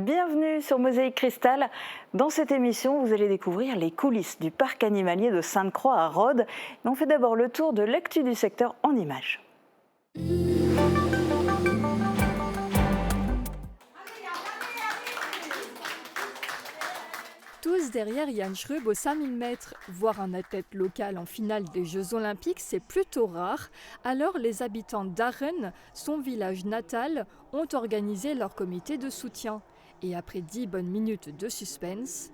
Bienvenue sur Mosaïque Cristal. Dans cette émission, vous allez découvrir les coulisses du parc animalier de Sainte-Croix à Rhodes. Mais on fait d'abord le tour de l'actu du secteur en images. Tous derrière Yann Schrub aux 5000 mètres. Voir un athlète local en finale des Jeux Olympiques, c'est plutôt rare. Alors les habitants d'Arren, son village natal, ont organisé leur comité de soutien. Et après 10 bonnes minutes de suspense...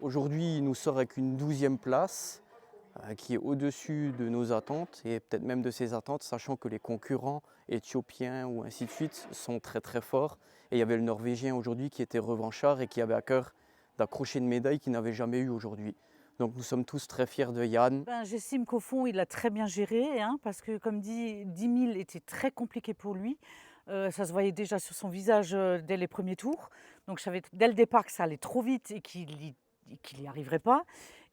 Aujourd'hui, il nous sort avec une 12e place qui est au-dessus de nos attentes et peut-être même de ses attentes, sachant que les concurrents éthiopiens ou ainsi de suite sont très très forts. Et il y avait le Norvégien aujourd'hui qui était revanchard et qui avait à cœur d'accrocher une médaille qu'il n'avait jamais eue aujourd'hui. Donc nous sommes tous très fiers de Yann. J'estime qu'au fond, il a très bien géré, parce que comme dit, 10 000 était très compliqué pour lui. Ça se voyait déjà sur son visage dès les premiers tours. Donc je savais dès le départ que ça allait trop vite et qu'il n'y arriverait pas.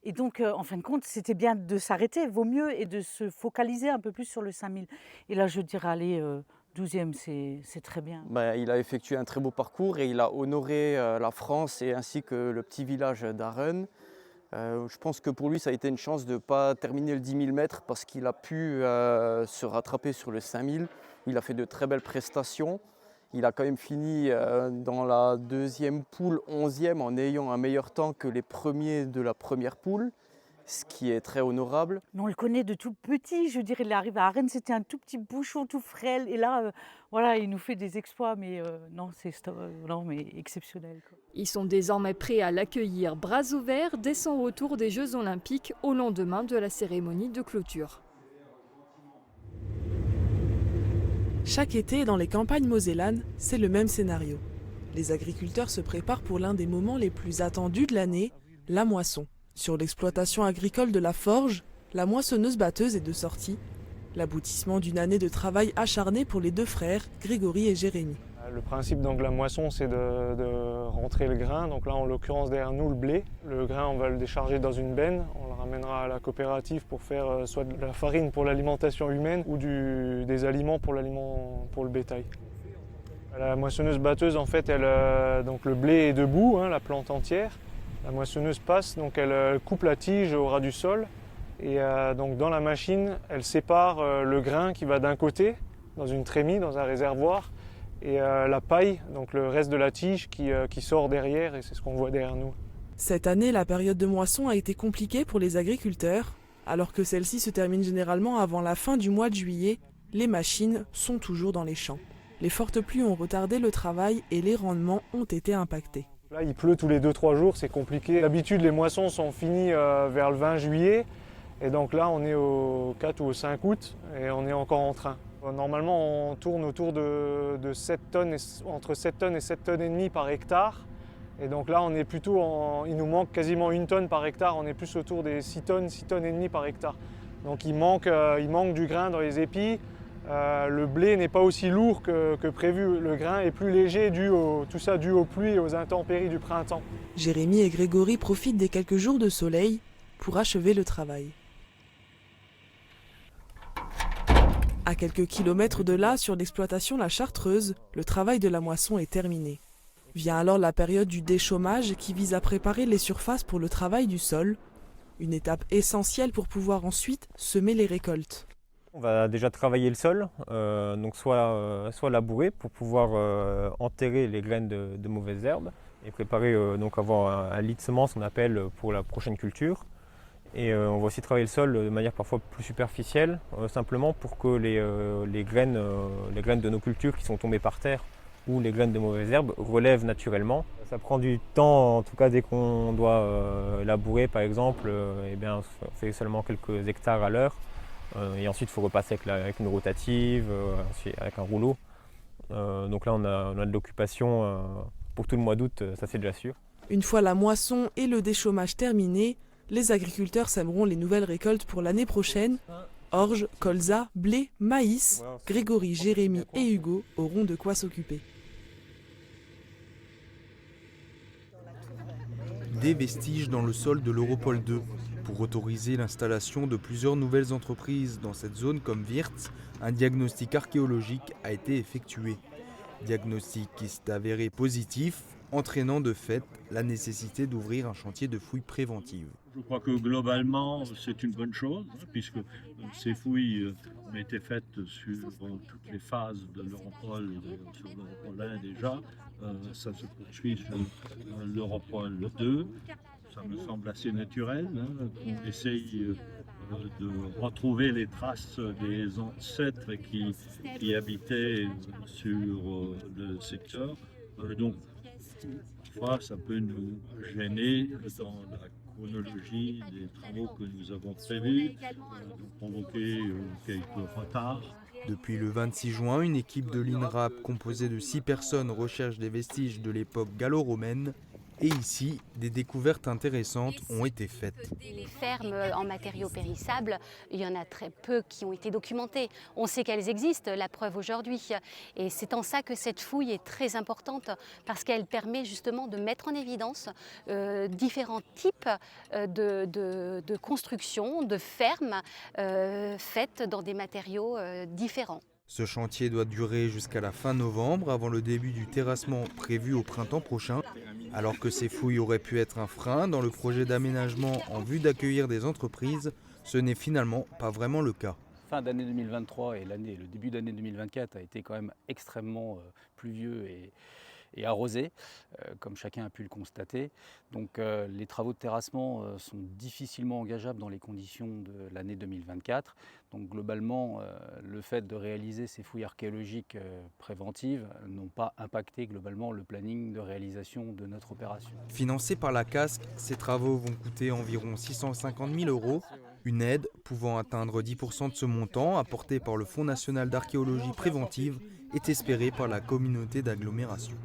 Et donc, en fin de compte, c'était bien de s'arrêter, vaut mieux, et de se focaliser un peu plus sur le 5000. Et là, je dirais, allez, 12e, c'est très bien. Il a effectué un très beau parcours et il a honoré la France et ainsi que le petit village d'Arren. Je pense que pour lui, ça a été une chance de ne pas terminer le 10 000 mètres parce qu'il a pu se rattraper sur le 5000. Il a fait de très belles prestations. Il a quand même fini dans la deuxième poule, 11e, en ayant un meilleur temps que les premiers de la première poule, ce qui est très honorable. Mais on le connaît de tout petit, je dirais, il arrive à Arren, c'était un tout petit bouchon tout frêle. Et là, voilà, il nous fait des exploits, mais mais exceptionnel, quoi. Ils sont désormais prêts à l'accueillir bras ouverts dès son retour des Jeux Olympiques au lendemain de la cérémonie de clôture. Chaque été, dans les campagnes mosellanes, c'est le même scénario. Les agriculteurs se préparent pour l'un des moments les plus attendus de l'année, la moisson. Sur l'exploitation agricole de la Forge, la moissonneuse-batteuse est de sortie. L'aboutissement d'une année de travail acharné pour les deux frères, Grégory et Jérémy. Le principe de la moisson, c'est de rentrer le grain. Donc là, en l'occurrence, derrière nous, le blé. Le grain, on va le décharger dans une benne. On le ramènera à la coopérative pour faire soit de la farine pour l'alimentation humaine ou des aliments pour le bétail. La moissonneuse-batteuse, en fait, donc le blé est debout, la plante entière. La moissonneuse passe, donc elle coupe la tige au ras du sol. Et donc dans la machine, elle sépare le grain qui va d'un côté, dans une trémie, dans un réservoir, et la paille, donc le reste de la tige qui sort derrière, et c'est ce qu'on voit derrière nous. Cette année, la période de moisson a été compliquée pour les agriculteurs. Alors que celle-ci se termine généralement avant la fin du mois de juillet, les machines sont toujours dans les champs. Les fortes pluies ont retardé le travail et les rendements ont été impactés. Là, il pleut tous les 2-3 jours, c'est compliqué. D'habitude, les moissons sont finies vers le 20 juillet. Et donc là, on est au 4 ou au 5 août et on est encore en train. Normalement, on tourne autour de 7 tonnes, entre 7 tonnes et 7 tonnes et demie par hectare. Et donc là, on est plutôt il nous manque quasiment 1 tonne par hectare. On est plus autour des 6 tonnes et demie par hectare. Donc il manque du grain dans les épis. Le blé n'est pas aussi lourd que prévu. Le grain est plus léger, tout ça dû aux pluies et aux intempéries du printemps. Jérémy et Grégory profitent des quelques jours de soleil pour achever le travail. À quelques kilomètres de là, sur l'exploitation La Chartreuse, le travail de la moisson est terminé. Vient alors la période du déchômage qui vise à préparer les surfaces pour le travail du sol, une étape essentielle pour pouvoir ensuite semer les récoltes. On va déjà travailler le sol, donc soit labourer pour pouvoir enterrer les graines de mauvaises herbes et préparer, donc avoir un lit de semences qu'on appelle pour la prochaine culture. Et on va aussi travailler le sol de manière parfois plus superficielle, simplement pour que les graines de nos cultures qui sont tombées par terre ou les graines de mauvaises herbes relèvent naturellement. Ça prend du temps, en tout cas dès qu'on doit labourer par exemple, on fait seulement quelques hectares à l'heure. Et ensuite il faut repasser avec une rotative, avec un rouleau. Donc là on a de l'occupation pour tout le mois d'août, ça c'est déjà sûr. Une fois la moisson et le déchômage terminés, les agriculteurs sèmeront les nouvelles récoltes pour l'année prochaine. Orge, colza, blé, maïs. Grégory, Jérémy et Hugo auront de quoi s'occuper. Des vestiges dans le sol de l'Europole 2. Pour autoriser l'installation de plusieurs nouvelles entreprises dans cette zone comme Wirtz, un diagnostic archéologique a été effectué. Diagnostic qui s'est avéré positif, entraînant de fait la nécessité d'ouvrir un chantier de fouilles préventives. Je crois que globalement, c'est une bonne chose, puisque ces fouilles ont été faites sur toutes les phases de l'Europol, sur l'Europol 1 déjà. Ça se poursuit sur l'Europol 2. Ça me semble assez naturel qu'on essaye de retrouver les traces des ancêtres qui habitaient sur le secteur. Donc, parfois, ça peut nous gêner dans la chronologie des travaux que nous avons prévus, provoquer quelques retards. Depuis le 26 juin, une équipe de l'INRAP composée de 6 personnes recherche des vestiges de l'époque gallo-romaine. Et ici, des découvertes intéressantes ont été faites. Les fermes en matériaux périssables, il y en a très peu qui ont été documentées. On sait qu'elles existent, la preuve aujourd'hui. Et c'est en ça que cette fouille est très importante, parce qu'elle permet justement de mettre en évidence différents types de constructions, de fermes faites dans des matériaux différents. Ce chantier doit durer jusqu'à la fin novembre, avant le début du terrassement prévu au printemps prochain. Alors que ces fouilles auraient pu être un frein dans le projet d'aménagement en vue d'accueillir des entreprises, ce n'est finalement pas vraiment le cas. Fin d'année 2023 et le début d'année 2024 a été quand même extrêmement pluvieux et arrosé, comme chacun a pu le constater. Donc les travaux de terrassement sont difficilement engageables dans les conditions de l'année 2024. Donc globalement, le fait de réaliser ces fouilles archéologiques préventives n'ont pas impacté globalement le planning de réalisation de notre opération. Financés par la CASC, ces travaux vont coûter environ 650 000 €. Une aide pouvant atteindre 10% de ce montant, apporté par le Fonds national d'archéologie préventive, est espérée par la communauté d'agglomération.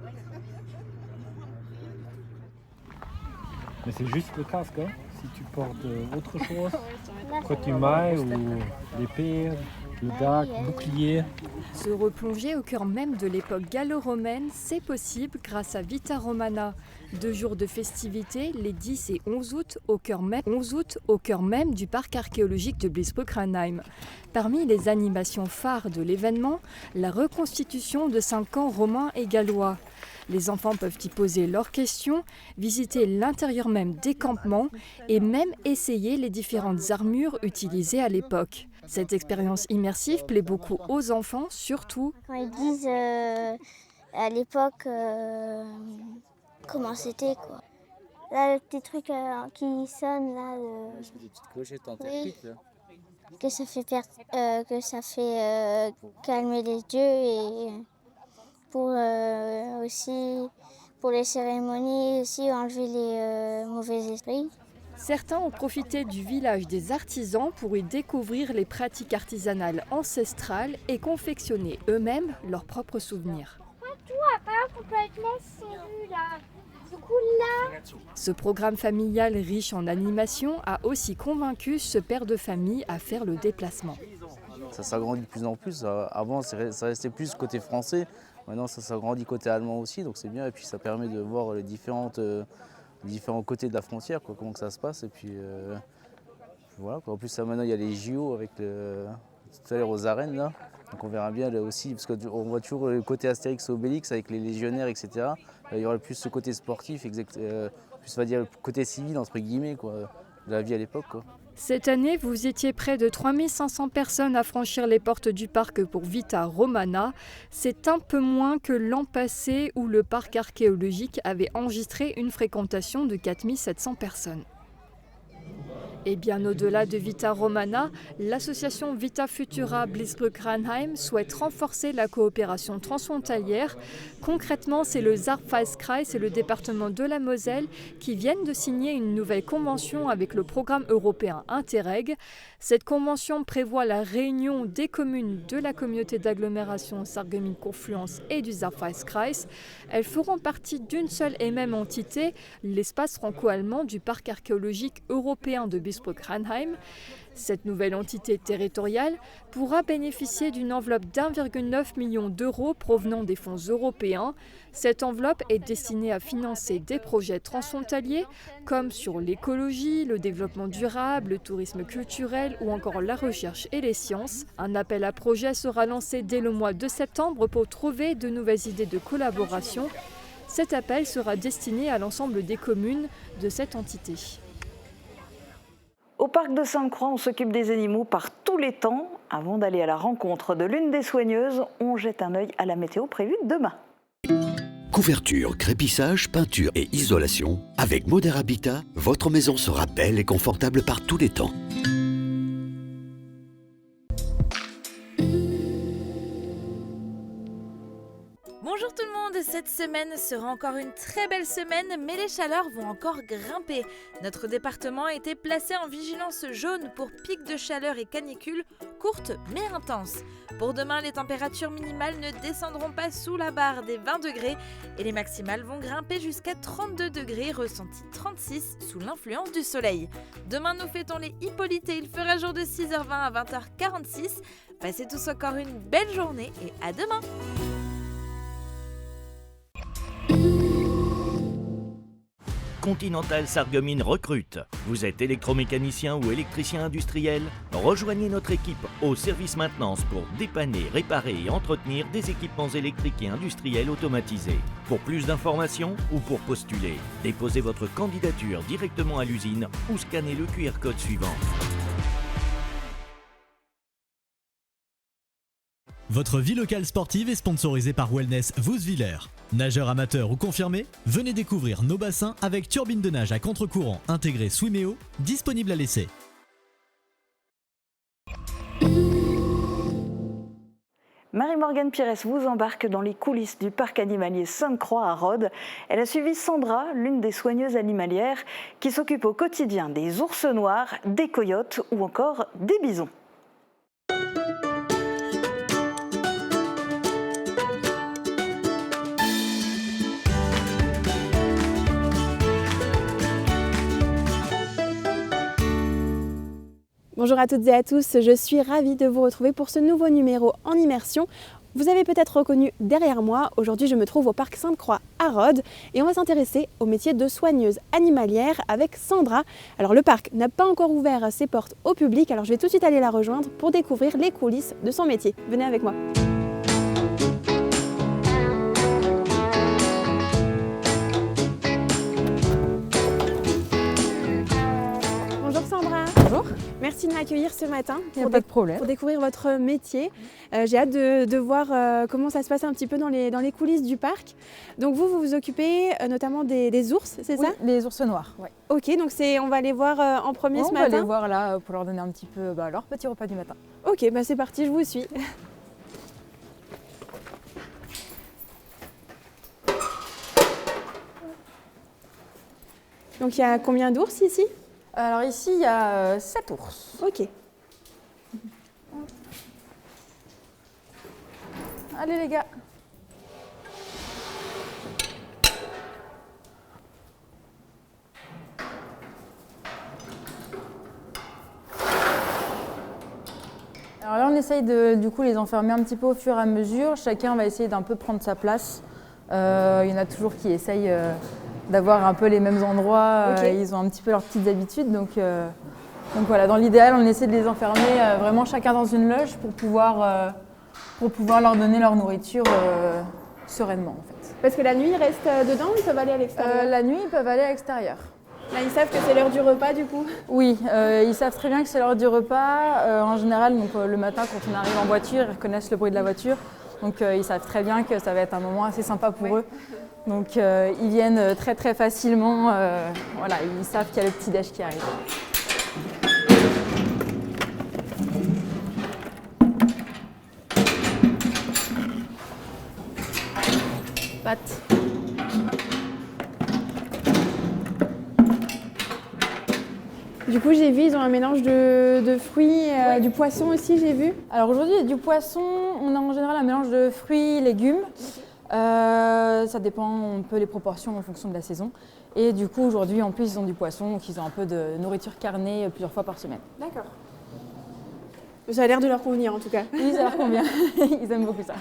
Mais c'est juste le casque, hein. Si tu portes autre chose, quand tu mailles ou l'épée, le dague, le bouclier. Se replonger au cœur même de l'époque gallo-romaine, c'est possible grâce à Vita Romana. 2 jours de festivités, les 10 et 11 août, au cœur même du parc archéologique de Bliesbrück-Rheinheim. Parmi les animations phares de l'événement, la reconstitution de 5 camps romains et gallois. Les enfants peuvent y poser leurs questions, visiter l'intérieur même des campements et même essayer les différentes armures utilisées à l'époque. Cette expérience immersive plaît beaucoup aux enfants, surtout quand ils disent à l'époque comment c'était quoi. Là, le petit truc qui sonne là. C'est des petites clochettes en terre cuite, là. Que ça fait calmer les dieux et pour aussi pour les cérémonies aussi enlever les mauvais esprits. Certains ont profité du village des artisans pour y découvrir les pratiques artisanales ancestrales et confectionner eux-mêmes leurs propres souvenirs. Ce programme familial riche en animation a aussi convaincu ce père de famille à faire le déplacement. Ça s'agrandit de plus en plus. Avant, ça restait plus côté français. Maintenant, ça s'agrandit côté allemand aussi, donc c'est bien. Et puis, ça permet de voir les différents côtés de la frontière, quoi, comment que ça se passe. Et puis, voilà. En plus, maintenant, il y a les JO avec tout à l'heure aux arènes, là. Donc, on verra bien là aussi, parce qu'on voit toujours le côté Astérix et Obélix avec les légionnaires, etc. Là, il y aura plus ce côté sportif, plus, on va dire, le côté civil, entre guillemets, quoi, de la vie à l'époque, quoi. Cette année, vous étiez près de 3500 personnes à franchir les portes du parc pour Vita Romana. C'est un peu moins que l'an passé où le parc archéologique avait enregistré une fréquentation de 4700 personnes. Et bien au-delà de Vita Romana, l'association Vita Futura Bliesbrück-Rheinheim souhaite renforcer la coopération transfrontalière. Concrètement, c'est le Saarpfalzkreis et le département de la Moselle qui viennent de signer une nouvelle convention avec le programme européen Interreg. Cette convention prévoit la réunion des communes de la communauté d'agglomération Sarreguemines-Confluence et du Saarpfalzkreis. Elles feront partie d'une seule et même entité, l'espace franco-allemand du parc archéologique européen de Obispo-Granheim. Cette nouvelle entité territoriale pourra bénéficier d'une enveloppe d'1,9 million d'euros provenant des fonds européens. Cette enveloppe est destinée à financer des projets transfrontaliers comme sur l'écologie, le développement durable, le tourisme culturel ou encore la recherche et les sciences. Un appel à projets sera lancé dès le mois de septembre pour trouver de nouvelles idées de collaboration. Cet appel sera destiné à l'ensemble des communes de cette entité. Au parc de Sainte-Croix, on s'occupe des animaux par tous les temps. Avant d'aller à la rencontre de l'une des soigneuses, on jette un œil à la météo prévue demain. Couverture, crépissage, peinture et isolation. Avec Moder Habitat, votre maison sera belle et confortable par tous les temps. Bonjour tout le monde, cette semaine sera encore une très belle semaine, mais les chaleurs vont encore grimper. Notre département a été placé en vigilance jaune pour pic de chaleur et canicule, courte mais intense. Pour demain, les températures minimales ne descendront pas sous la barre des 20 degrés et les maximales vont grimper jusqu'à 32 degrés, ressentis 36 sous l'influence du soleil. Demain, nous fêtons les Hippolytes et il fera jour de 6h20 à 20h46. Passez tous encore une belle journée et à demain! Continental Sarreguemines recrute. Vous êtes électromécanicien ou électricien industriel? Rejoignez notre équipe au service maintenance pour dépanner, réparer et entretenir des équipements électriques et industriels automatisés. Pour plus d'informations ou pour postuler, déposez votre candidature directement à l'usine ou scannez le QR code suivant. Votre vie locale sportive est sponsorisée par Wellness Wouswiller. Nageur amateur ou confirmé, venez découvrir nos bassins avec turbine de nage à contre-courant intégrée Swimeo, disponible à l'essai. Marie-Morgane Pires vous embarque dans les coulisses du parc animalier Sainte-Croix à Rhodes. Elle a suivi Sandra, l'une des soigneuses animalières, qui s'occupe au quotidien des ours noirs, des coyotes ou encore des bisons. Bonjour à toutes et à tous, je suis ravie de vous retrouver pour ce nouveau numéro en immersion. Vous avez peut-être reconnu derrière moi, aujourd'hui je me trouve au parc Sainte-Croix à Rhodes et on va s'intéresser au métier de soigneuse animalière avec Sandra. Alors le parc n'a pas encore ouvert ses portes au public, alors je vais tout de suite aller la rejoindre pour découvrir les coulisses de son métier. Venez avec moi. Bonjour Sandra. Bonjour. Merci de m'accueillir ce matin pour découvrir votre métier. J'ai hâte de voir comment ça se passe un petit peu dans les coulisses du parc. Donc vous vous occupez notamment des ours, c'est ça? Les ours noirs. Ouais. Ok, donc on va les voir en premier ce matin. On va les voir là pour leur donner un petit peu leur petit repas du matin. Ok, c'est parti, je vous suis. Donc il y a combien d'ours ici? Alors ici, il y a 7 ours. Ok. Allez les gars. Alors là, on essaye de du coup les enfermer un petit peu au fur et à mesure. Chacun va essayer d'un peu prendre sa place. Il y en a toujours qui essayent d'avoir un peu les mêmes endroits, Okay. ils ont un petit peu leurs petites habitudes. Donc voilà, dans l'idéal, on essaie de les enfermer vraiment chacun dans une loge pour pouvoir leur donner leur nourriture sereinement en fait. Parce que la nuit, ils restent dedans ou ils peuvent aller à l'extérieur? La nuit, ils peuvent aller à l'extérieur. Là, ils savent que c'est l'heure du repas du coup? Oui, ils savent très bien que c'est l'heure du repas. En général, donc, le matin, quand on arrive en voiture, ils reconnaissent le bruit de la voiture. Donc ils savent très bien que ça va être un moment assez sympa pour eux. Donc ils viennent très très facilement, voilà, ils savent qu'il y a le petit déj qui arrive. Pâtes. Du coup, j'ai vu, ils ont un mélange de fruits, du poisson aussi, j'ai vu. Alors aujourd'hui, du poisson, on a en général un mélange de fruits, légumes. Ça dépend un peu les proportions en fonction de la saison. Et du coup, aujourd'hui, en plus, ils ont du poisson, donc ils ont un peu de nourriture carnée plusieurs fois par semaine. D'accord. Ça a l'air de leur convenir en tout cas. Oui, ça leur convient. Ils aiment beaucoup ça.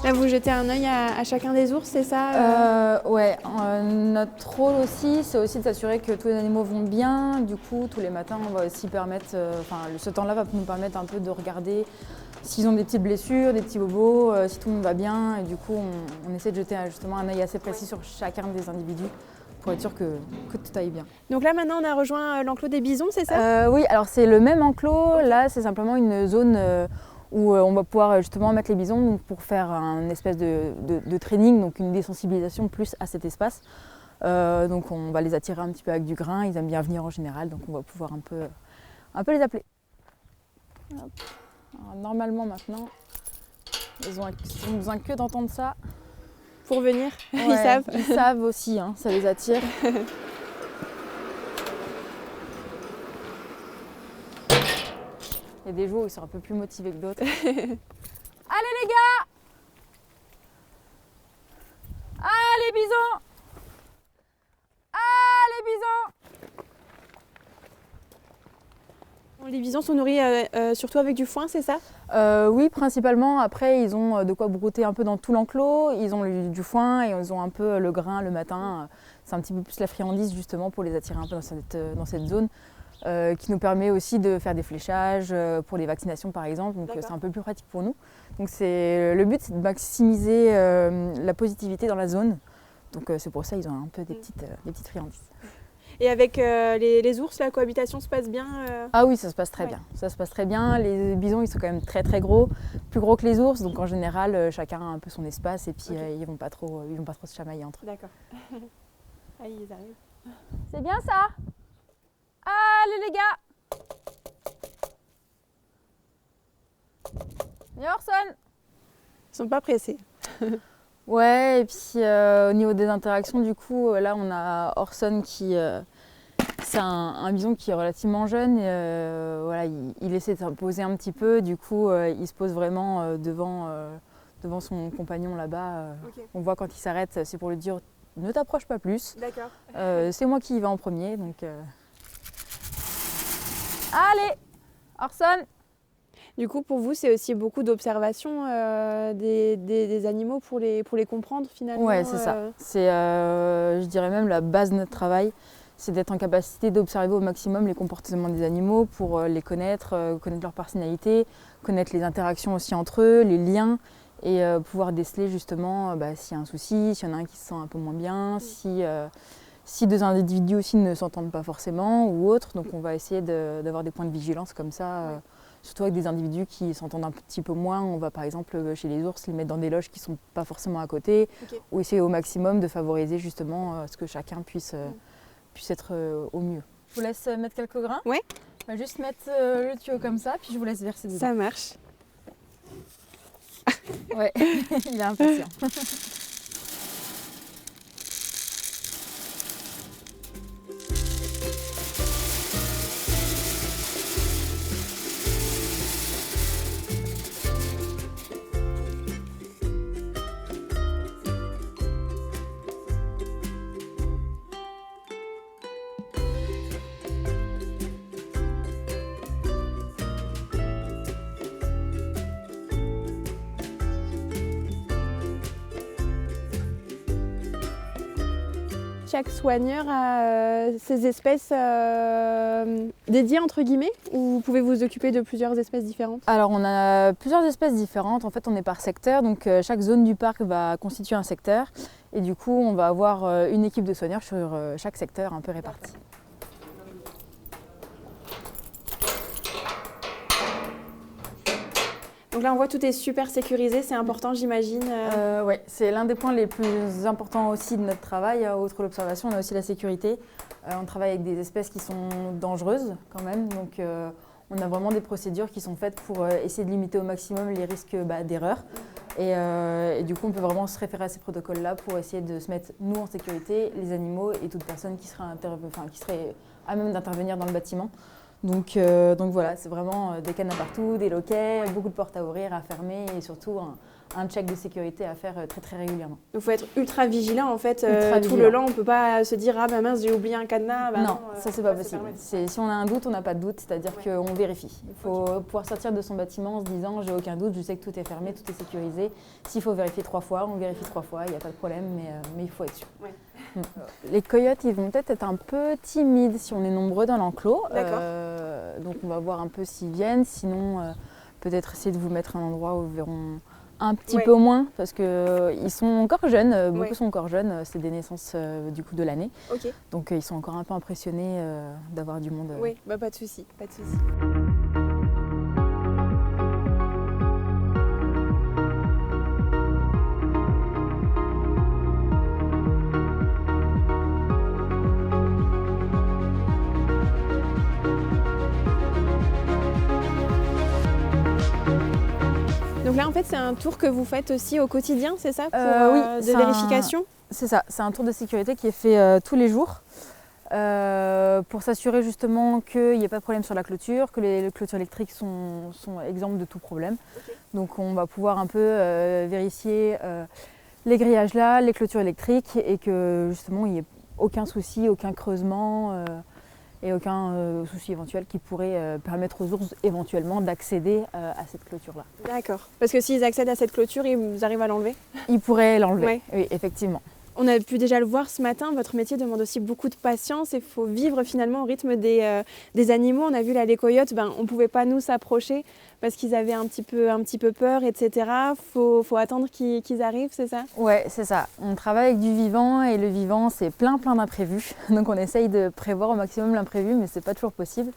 Là, vous jetez un œil à chacun des ours, c'est ça Ouais, notre rôle aussi, c'est aussi de s'assurer que tous les animaux vont bien. Du coup, tous les matins, on va aussi permettre, ce temps-là va nous permettre un peu de regarder s'ils ont des petites blessures, des petits bobos, si tout le monde va bien. Et du coup, on essaie de jeter justement un œil assez précis sur chacun des individus pour être sûr que tout aille bien. Donc là, maintenant, on a rejoint l'enclos des bisons, c'est ça Oui, alors c'est le même enclos. Là, c'est simplement une zone où on va pouvoir justement mettre les bisons donc pour faire un espèce de training, donc une désensibilisation plus à cet espace. Donc on va les attirer un petit peu avec du grain, ils aiment bien venir en général, donc on va pouvoir un peu les appeler. Hop. Alors, normalement maintenant, ils ont besoin que d'entendre ça. Pour venir, ouais, ils savent. Ils savent aussi, hein, ça les attire. Il y a des jours où ils sont un peu plus motivés que d'autres. Allez les gars! Allez bisons! Allez bisons! Les bisons sont nourris surtout avec du foin, c'est ça? Oui, principalement. Après, ils ont de quoi brouter un peu dans tout l'enclos. Ils ont du foin et ils ont un peu le grain le matin. C'est un petit peu plus la friandise justement pour les attirer un peu dans cette zone. Qui nous permet aussi de faire des fléchages pour les vaccinations par exemple, donc c'est un peu plus pratique pour nous. Donc le but c'est de maximiser la positivité dans la zone, donc c'est pour ça ils ont un peu des petites friandises. Et avec les ours, la cohabitation se passe bien Ah oui, ça se passe très bien. Ça se passe très bien. Les bisons ils sont quand même très très gros, plus gros que les ours, donc en général chacun a un peu son espace et puis ils vont pas trop se chamailler entre eux. D'accord. Ah, ils arrivent. C'est bien ça? Allez les gars! Et Orson! Ils sont pas pressés. Ouais, et puis au niveau des interactions, du coup, là on a Orson qui... c'est un bison qui est relativement jeune, et voilà, il essaie de s'imposer un petit peu, du coup il se pose vraiment devant son compagnon là-bas. Okay. On voit quand il s'arrête, c'est pour lui dire ne t'approche pas plus. D'accord. C'est moi qui y vais en premier, donc... Allez, Orson! Du coup, pour vous, c'est aussi beaucoup d'observation des animaux pour les comprendre finalement. Ouais, c'est ça. C'est, je dirais même, la base de notre travail. C'est d'être en capacité d'observer au maximum les comportements des animaux pour les connaître, connaître leur personnalité, connaître les interactions aussi entre eux, les liens, et pouvoir déceler justement s'il y a un souci, s'il y en a un qui se sent un peu moins bien, si deux individus aussi ne s'entendent pas forcément ou autre, donc on va essayer d'avoir des points de vigilance comme ça, surtout avec des individus qui s'entendent un petit peu moins. On va par exemple chez les ours les mettre dans des loges qui ne sont pas forcément à côté, ou essayer au maximum de favoriser justement ce que chacun puisse être au mieux. Je vous laisse mettre quelques grains. Oui. On va juste mettre le tuyau comme ça, puis je vous laisse verser dedans. Ça marche. Ouais, il est impatient. Chaque soigneur a ses espèces dédiées entre guillemets, ou vous pouvez vous occuper de plusieurs espèces différentes? Alors on a plusieurs espèces différentes, en fait on est par secteur, donc chaque zone du parc va constituer un secteur et du coup on va avoir une équipe de soigneurs sur chaque secteur un peu répartie. Donc là on voit tout est super sécurisé, c'est important j'imagine. Oui, c'est l'un des points les plus importants aussi de notre travail. Outre l'observation, on a aussi la sécurité. On travaille avec des espèces qui sont dangereuses quand même, donc on a vraiment des procédures qui sont faites pour essayer de limiter au maximum les risques d'erreur. Et du coup on peut vraiment se référer à ces protocoles-là pour essayer de se mettre nous en sécurité, les animaux et toute personne qui serait à même d'intervenir dans le bâtiment. Donc voilà, c'est vraiment des cadenas partout, des loquets, beaucoup de portes à ouvrir, à fermer et surtout un check de sécurité à faire très très régulièrement. Il faut être ultra vigilant en fait, tout vigilant. le long. On ne peut pas se dire « Ah ben mince, j'ai oublié un cadenas ». Non, ça c'est pas possible. Si on a un doute, on n'a pas de doute, c'est-à-dire qu'on vérifie. Il faut pouvoir sortir de son bâtiment en se disant « J'ai aucun doute, je sais que tout est fermé, tout est sécurisé ». S'il faut vérifier 3 fois, on vérifie 3 fois, il n'y a pas de problème, mais il faut être sûr. Ouais. Les coyotes, ils vont peut-être être un peu timides si on est nombreux dans l'enclos. Donc on va voir un peu s'ils viennent. Sinon, peut-être essayer de vous mettre à un endroit où ils verront un petit peu moins parce qu'ils sont encore jeunes. Beaucoup sont encore jeunes. C'est des naissances du coup de l'année. Donc ils sont encore un peu impressionnés d'avoir du monde. Oui, bah, pas de souci, pas de souci. Donc là, en fait, c'est un tour que vous faites aussi au quotidien, c'est ça, pour de vérification? C'est ça, c'est un tour de sécurité qui est fait tous les jours pour s'assurer justement qu'il n'y ait pas de problème sur la clôture, que les clôtures électriques sont exemptes de tout problème. Donc on va pouvoir un peu vérifier les grillages là, les clôtures électriques et que justement il n'y ait aucun souci, aucun creusement. Et aucun souci éventuel qui pourrait permettre aux ours éventuellement d'accéder à cette clôture-là. D'accord. Parce que s'ils accèdent à cette clôture, ils arrivent à l'enlever? Ils pourraient l'enlever, oui, effectivement. On a pu déjà le voir ce matin, votre métier demande aussi beaucoup de patience et il faut vivre finalement au rythme des animaux. On a vu là les coyotes, on ne pouvait pas nous s'approcher parce qu'ils avaient un petit peu peur, etc. Faut attendre qu'ils arrivent, c'est ça? Ouais, c'est ça. On travaille avec du vivant et le vivant, c'est plein d'imprévus. Donc on essaye de prévoir au maximum l'imprévu, mais c'est pas toujours possible.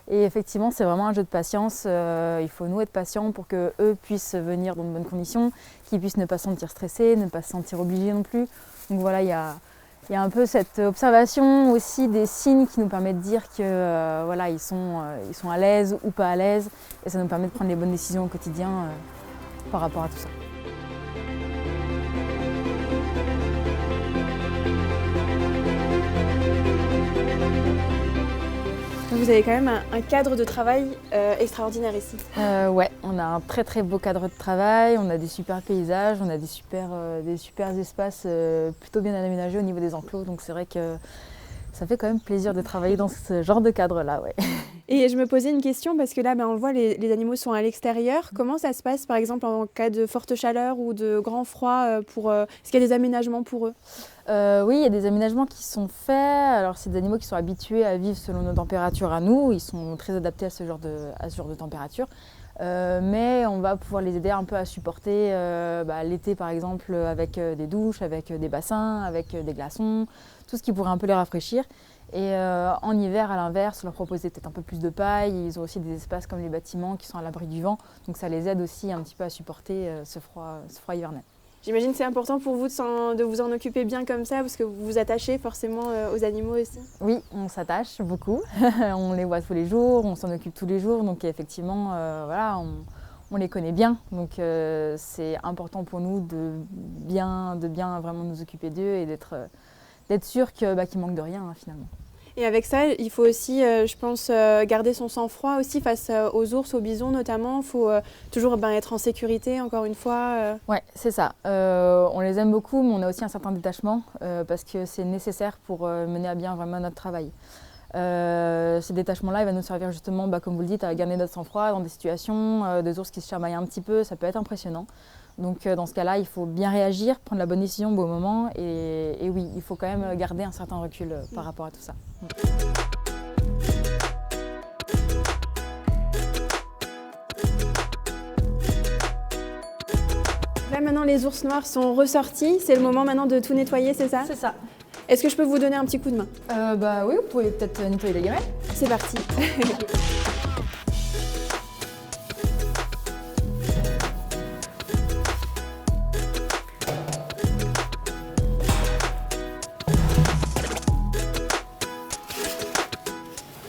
Et effectivement, c'est vraiment un jeu de patience. Il faut nous être patients pour qu'eux puissent venir dans de bonnes conditions, qu'ils puissent ne pas se sentir stressés, ne pas se sentir obligés non plus. Donc voilà, il y a un peu cette observation aussi des signes qui nous permettent de dire que voilà, ils sont à l'aise ou pas à l'aise. Et ça nous permet de prendre les bonnes décisions au quotidien par rapport à tout ça. Vous avez quand même un cadre de travail extraordinaire ici. Ouais, on a un très très beau cadre de travail, on a des super paysages, on a des super espaces plutôt bien aménagés au niveau des enclos. Donc c'est vrai que ça fait quand même plaisir de travailler dans ce genre de cadre-là. Ouais. Et je me posais une question parce que là, on le voit, les animaux sont à l'extérieur. Comment ça se passe par exemple en cas de forte chaleur ou de grand froid est-ce qu'il y a des aménagements pour eux? Oui, il y a des aménagements qui sont faits. Alors, c'est des animaux qui sont habitués à vivre selon nos températures à nous. Ils sont très adaptés à ce genre de température. Mais on va pouvoir les aider un peu à supporter l'été, par exemple, avec des douches, avec des bassins, avec des glaçons, tout ce qui pourrait un peu les rafraîchir. Et en hiver, à l'inverse, leur proposer peut-être un peu plus de paille. Ils ont aussi des espaces comme les bâtiments qui sont à l'abri du vent. Donc, ça les aide aussi un petit peu à supporter ce froid hivernal. J'imagine que c'est important pour vous de vous en occuper bien comme ça, parce que vous vous attachez forcément aux animaux aussi. Oui, on s'attache beaucoup. On les voit tous les jours, on s'en occupe tous les jours. Donc effectivement, voilà, on les connaît bien. Donc c'est important pour nous de bien vraiment nous occuper d'eux et d'être sûr qu'ils ne manquent de rien finalement. Et avec ça, il faut aussi, je pense, garder son sang-froid aussi face aux ours, aux bisons notamment. Il faut toujours être en sécurité, encore une fois. Oui, c'est ça. On les aime beaucoup, mais on a aussi un certain détachement parce que c'est nécessaire pour mener à bien vraiment notre travail. Ce détachement-là, il va nous servir justement, comme vous le dites, à garder notre sang-froid dans des situations, des ours qui se chamaillent un petit peu, ça peut être impressionnant. Donc dans ce cas-là, il faut bien réagir, prendre la bonne décision au bon moment et oui, il faut quand même garder un certain recul par rapport à tout ça. Là maintenant, les ours noirs sont ressortis. C'est le moment maintenant de tout nettoyer, c'est ça? C'est ça. Est-ce que je peux vous donner un petit coup de main? Oui, vous pouvez peut-être nettoyer les gamelles. C'est parti.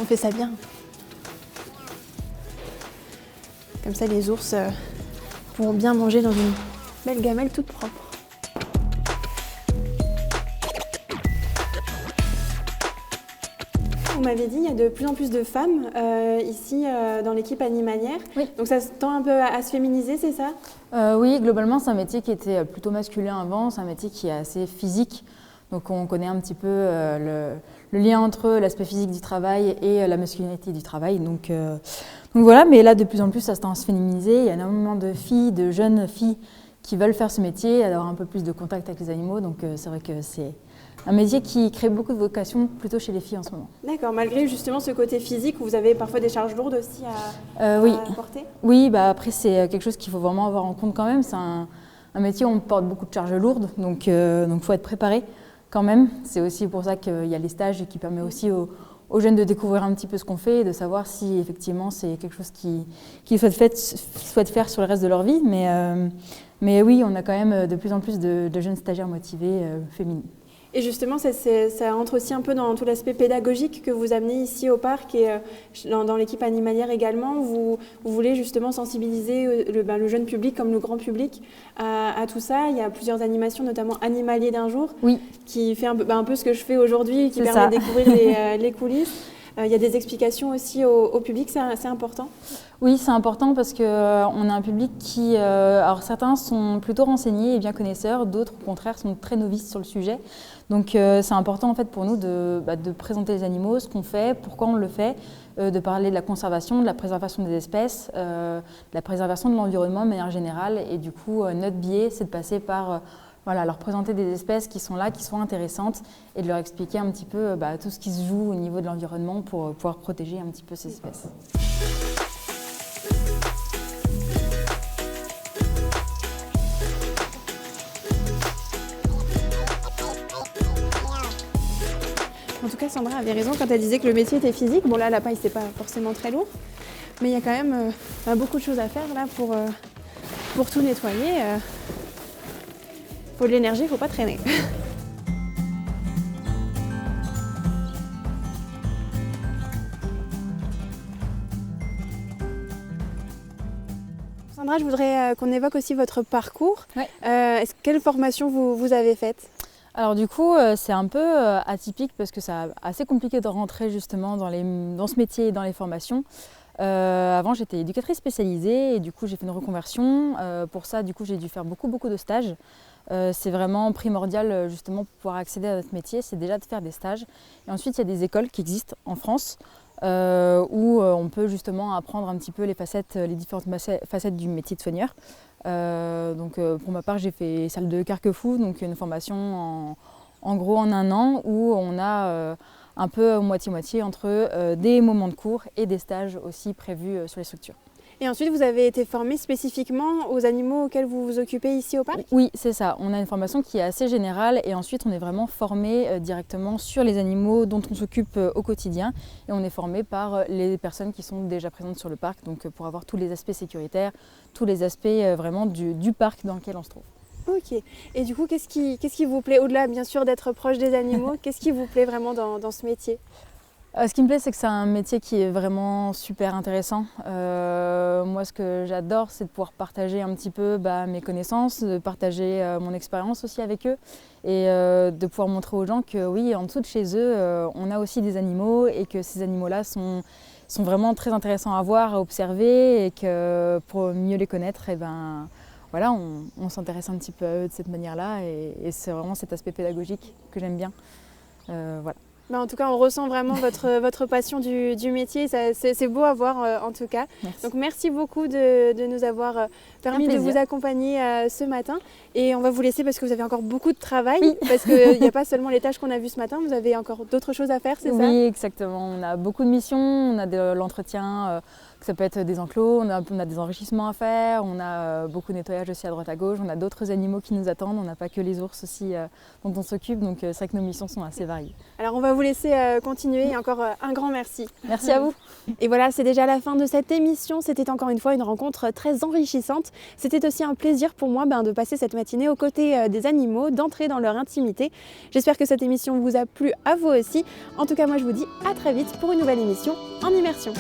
On fait ça bien. Comme ça, les ours pourront bien manger dans une belle gamelle toute propre. On m'avez dit, il y a de plus en plus de femmes ici dans l'équipe animalière. Oui. Donc ça tend un peu à se féminiser, c'est ça? Oui, globalement, c'est un métier qui était plutôt masculin avant, c'est un métier qui est assez physique. Donc on connaît un petit peu le lien entre l'aspect physique du travail et la masculinité du travail. Donc voilà, mais là, de plus en plus, ça tend à se féminiser. Il y a énormément de filles, de jeunes filles qui veulent faire ce métier, avoir un peu plus de contact avec les animaux. Donc c'est vrai que c'est un métier qui crée beaucoup de vocations plutôt chez les filles en ce moment. D'accord, malgré justement ce côté physique où vous avez parfois des charges lourdes aussi à porter? Oui, bah après c'est quelque chose qu'il faut vraiment avoir en compte quand même. C'est un métier où on porte beaucoup de charges lourdes, donc faut être préparé quand même. C'est aussi pour ça qu'il y a les stages et qui permet aussi aux jeunes de découvrir un petit peu ce qu'on fait et de savoir si effectivement c'est quelque chose qu'ils souhaitent faire sur le reste de leur vie. Mais oui, on a quand même de plus en plus de jeunes stagiaires motivés féminines. Et justement, ça entre aussi un peu dans tout l'aspect pédagogique que vous amenez ici au parc et dans l'équipe animalière également. Vous voulez justement sensibiliser le jeune public comme le grand public à tout ça. Il y a plusieurs animations, notamment Animalier d'un jour, qui fait un peu ce que je fais aujourd'hui, qui permet de découvrir les coulisses. Il y a des explications aussi au public, c'est important? Oui, c'est important parce qu'on a un public qui... alors certains sont plutôt renseignés et bien connaisseurs, d'autres au contraire sont très novices sur le sujet. Donc c'est important en fait pour nous de présenter les animaux, ce qu'on fait, pourquoi on le fait, de parler de la conservation, de la préservation des espèces, de la préservation de l'environnement de manière générale. Et du coup, notre biais, c'est de passer par... leur présenter des espèces qui sont là, qui sont intéressantes et de leur expliquer un petit peu tout ce qui se joue au niveau de l'environnement pour pouvoir protéger un petit peu ces espèces. En tout cas, Sandra avait raison quand elle disait que le métier était physique. Bon là, la paille, c'est pas forcément très lourd, mais il y a quand même beaucoup de choses à faire là pour tout nettoyer. Faut de l'énergie, il ne faut pas traîner. Sandra, je voudrais qu'on évoque aussi votre parcours. Ouais. Quelle formation vous avez faite? Alors du coup, c'est un peu atypique parce que c'est assez compliqué de rentrer justement dans ce métier et dans les formations. Avant, j'étais éducatrice spécialisée et du coup, j'ai fait une reconversion. Pour ça, du coup, j'ai dû faire beaucoup de stages. C'est vraiment primordial justement pour pouvoir accéder à notre métier, c'est déjà de faire des stages. Et ensuite, il y a des écoles qui existent en France où on peut justement apprendre un petit peu les différentes facettes du métier de soigneur. Pour ma part, j'ai fait celle de Carquefou, donc une formation en gros en 1 an où on a un peu moitié-moitié entre des moments de cours et des stages aussi prévus sur les structures. Et ensuite, vous avez été formé spécifiquement aux animaux auxquels vous vous occupez ici au parc? Oui, c'est ça. On a une formation qui est assez générale et ensuite on est vraiment formé directement sur les animaux dont on s'occupe au quotidien. Et on est formé par les personnes qui sont déjà présentes sur le parc, donc pour avoir tous les aspects sécuritaires, tous les aspects vraiment du parc dans lequel on se trouve. Ok. Et du coup, qu'est-ce qui vous plaît, au-delà bien sûr d'être proche des animaux, qu'est-ce qui vous plaît vraiment dans ce métier? Ce qui me plaît, c'est que c'est un métier qui est vraiment super intéressant. Moi, ce que j'adore, c'est de pouvoir partager un petit peu mes connaissances, de partager mon expérience aussi avec eux et de pouvoir montrer aux gens que oui, en dessous de chez eux, on a aussi des animaux et que ces animaux-là sont vraiment très intéressants à voir, à observer et que pour mieux les connaître, voilà, on s'intéresse un petit peu à eux de cette manière-là et c'est vraiment cet aspect pédagogique que j'aime bien. Voilà. En tout cas, on ressent vraiment votre passion du métier. C'est beau à voir en tout cas. Merci. Donc merci beaucoup de nous avoir permis de vous accompagner ce matin. Et on va vous laisser parce que vous avez encore beaucoup de travail. Oui. Parce qu'il n'y a pas seulement les tâches qu'on a vues ce matin, vous avez encore d'autres choses à faire, c'est ça? Oui, exactement. On a beaucoup de missions, on a de l'entretien. Ça peut être des enclos, on a des enrichissements à faire, on a beaucoup de nettoyage aussi à droite à gauche, on a d'autres animaux qui nous attendent, on n'a pas que les ours aussi dont on s'occupe, donc c'est vrai que nos missions sont assez variées. Alors on va vous laisser continuer et encore un grand merci. Merci à vous. Et voilà, c'est déjà la fin de cette émission, c'était encore une fois une rencontre très enrichissante. C'était aussi un plaisir pour moi de passer cette matinée aux côtés des animaux, d'entrer dans leur intimité. J'espère que cette émission vous a plu à vous aussi. En tout cas, moi je vous dis à très vite pour une nouvelle émission en immersion.